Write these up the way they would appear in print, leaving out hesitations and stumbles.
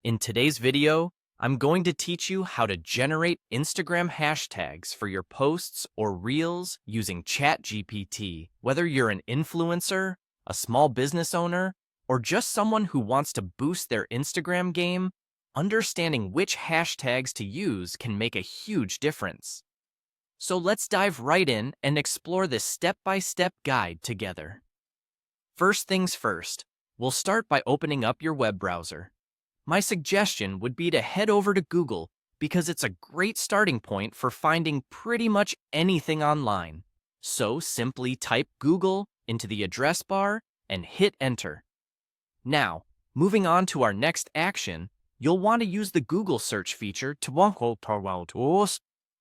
In today's video, I'm going to teach you how to generate Instagram hashtags for your posts or reels using ChatGPT. Whether you're an influencer, a small business owner, or just someone who wants to boost their Instagram game, understanding which hashtags to use can make a huge difference. So let's dive right in and explore this step-by-step guide together. First things first, we'll start by opening up your web browser. My suggestion would be to head over to Google because it's a great starting point for finding pretty much anything online. So simply type Google into the address bar and hit enter. Now, moving on to our next action, you'll want to use the Google search feature to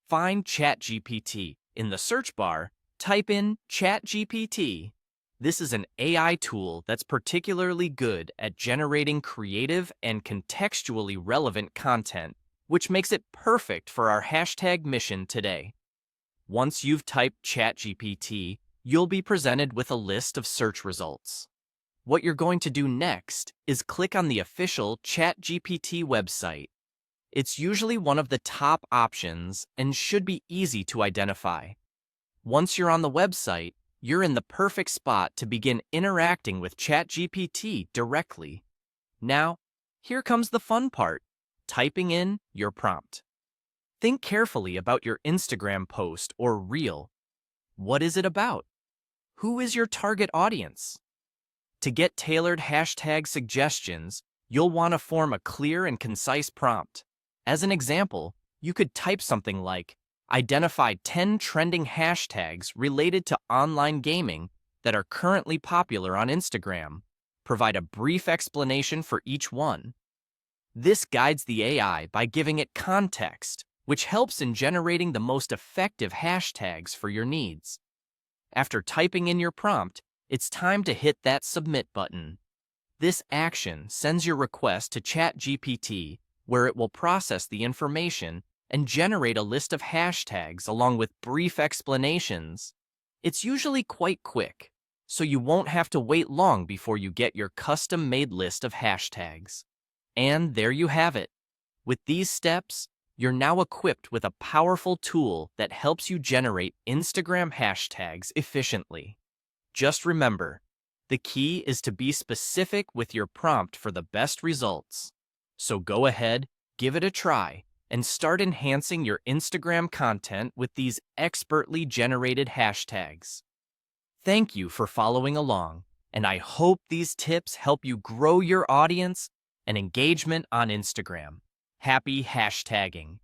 find ChatGPT. In the search bar, type in ChatGPT. This is an AI tool that's particularly good at generating creative and contextually relevant content, which makes it perfect for our hashtag mission today. Once you've typed ChatGPT, you'll be presented with a list of search results. What you're going to do next is click on the official ChatGPT website. It's usually one of the top options and should be easy to identify. Once you're on the website, you're in the perfect spot to begin interacting with ChatGPT directly. Now, here comes the fun part, typing in your prompt. Think carefully about your Instagram post or reel. What is it about? Who is your target audience? To get tailored hashtag suggestions, you'll want to form a clear and concise prompt. As an example, you could type something like, identify 10 trending hashtags related to online gaming that are currently popular on Instagram. Provide a brief explanation for each one. This guides the AI by giving it context, which helps in generating the most effective hashtags for your needs. After typing in your prompt, it's time to hit that submit button. This action sends your request to ChatGPT, where it will process the information and generate a list of hashtags along with brief explanations. It's usually quite quick, so you won't have to wait long before you get your custom-made list of hashtags. And there you have it. With these steps, you're now equipped with a powerful tool that helps you generate Instagram hashtags efficiently. Just remember, the key is to be specific with your prompt for the best results. So go ahead, give it a try, and start enhancing your Instagram content with these expertly generated hashtags. Thank you for following along, and I hope these tips help you grow your audience and engagement on Instagram. Happy hashtagging!